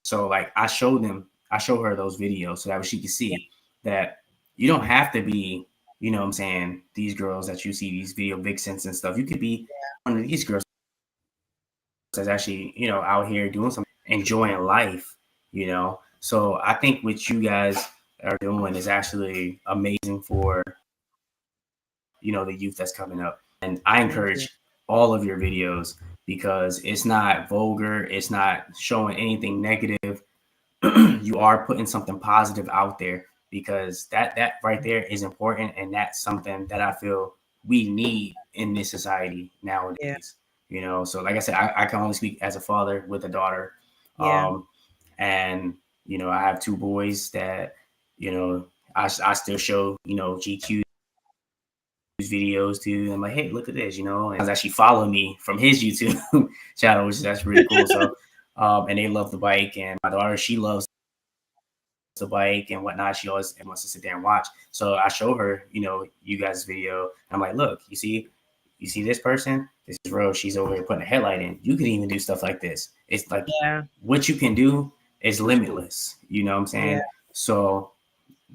So like I show her those videos so that she can see that you don't have to be, you know what I'm saying, these girls that you see, these video vixens and stuff. You could be one of these girls that's actually, you know, out here doing something, enjoying life, you know. So I think what you guys are doing is actually amazing for, you know, the youth that's coming up. And I encourage all of your videos because it's not vulgar, it's not showing anything negative. You are putting something positive out there because that right there is important, and that's something that I feel we need in this society nowadays. Yeah. You know, so like I said, I can only speak as a father with a daughter. Yeah. And you know, I have 2 boys that, you know, I still show, you know, GQ videos to. I'm like, hey, look at this, you know, and actually follow me from his YouTube channel, which that's really cool. So and they love the bike, and my daughter, she loves the bike and whatnot. She always wants to sit there and watch. So I show her, you guys' video. I'm like, look, you see this person? This is Rose. She's over here putting a headlight in. You can even do stuff like this. It's like what you can do is limitless. You know what I'm saying? Yeah. So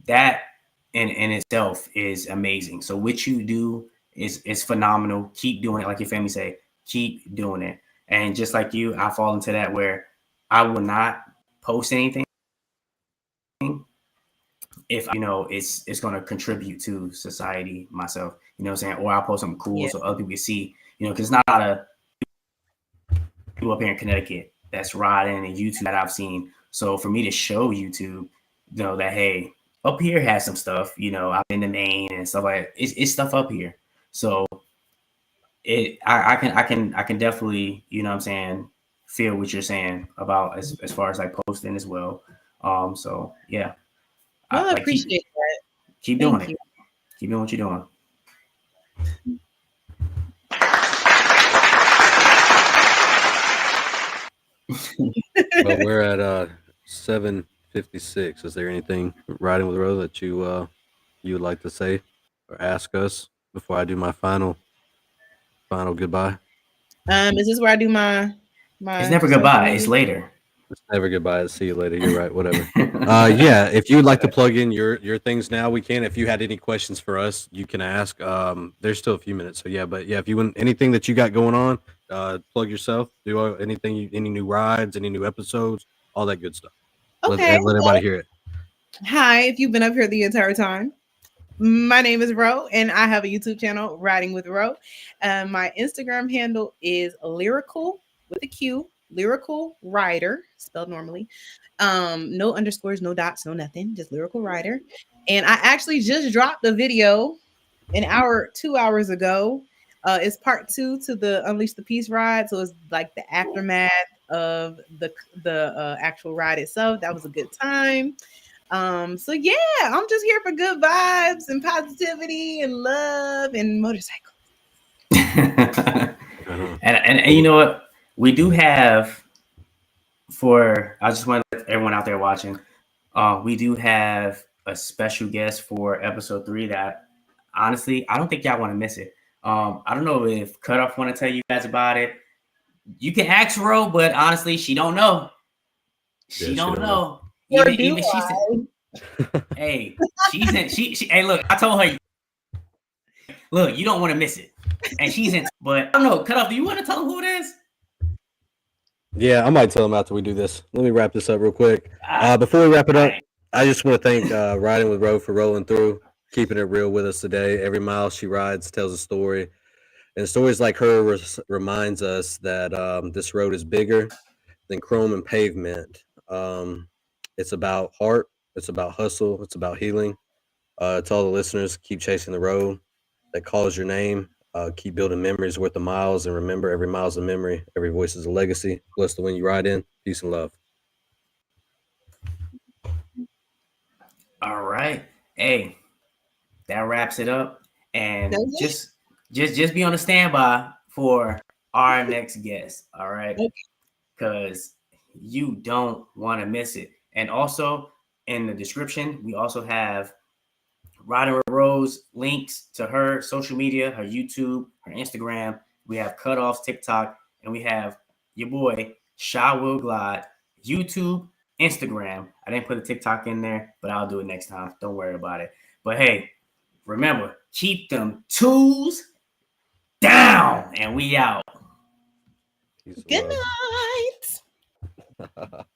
that in itself is amazing. So what you do is phenomenal. Keep doing it. Like your family say, keep doing it. And just like you, I fall into that where I will not post anything if it's going to contribute to society myself, you know what I'm saying? Or I'll post something cool so other people see, because it's not a lot of people up here in Connecticut that's riding and YouTube that I've seen. So for me to show YouTube, that, hey, up here has some stuff, I've been to Maine and stuff like that. It's stuff up here. So I can definitely, you know what I'm saying, feel what you're saying about as far as like posting as well. So yeah. I appreciate that. Keep doing it. Keep doing what you're doing. Well, we're at 7:56. Is there anything riding with Rose that you would like to say or ask us before I do my final goodbye? Is this where I do my It's never goodbye, it's later. It's never goodbye. See you later. You're right. Whatever. Yeah. If you would like to plug in your things now, we can. If you had any questions for us, you can ask. There's still a few minutes. So yeah, but yeah, if you want anything that you got going on, plug yourself. Do anything, any new rides, any new episodes, all that good stuff. Okay. Let everybody hear it. Hi, if you've been up here the entire time. My name is Ro, and I have a YouTube channel, Riding with Ro. My Instagram handle is lyrical with a Q, lyrical rider, spelled normally. No underscores, no dots, no nothing, just lyrical rider. And I actually just dropped a video 2 hours ago. It's part 2 to the Unleash the Peace ride. So it's like the aftermath of the actual ride itself. That was a good time. So yeah, I'm just here for good vibes and positivity and love and motorcycles. and you know what? We do have I just want to let everyone out there watching, we do have a special guest for episode 3 that honestly, I don't think y'all want to miss it. I don't know if Cutoff want to tell you guys about it. You can ask Ro, but honestly, she don't know. She don't know. Even she said, hey, hey, look, I told her, look, you don't want to miss it. And she's in, but I don't know, Cutoff, do you want to tell them who it is? Yeah, I might tell them after we do this. Let me wrap this up real quick. Before we wrap it up, I just want to thank Riding with Ro for rolling through, keeping it real with us today. Every mile she rides tells a story. And stories like her reminds us that this road is bigger than chrome and pavement. It's about heart. It's about hustle. It's about healing. To all the listeners, keep chasing the road that calls your name. Keep building memories worth the miles. And remember, every mile's a memory. Every voice is a legacy. Bless the one you ride in. Peace and love. All right. Hey, that wraps it up. And just be on the standby for our next guest. All right. Because you don't want to miss it. And also in the description, we also have Riding with Rose links to her social media, her YouTube, her Instagram. We have Cutoff's TikTok, and we have your boy Sha Will Glide, YouTube, Instagram. I didn't put a TikTok in there, but I'll do it next time. Don't worry about it. But hey, remember, keep them tools down, and we out. Good night.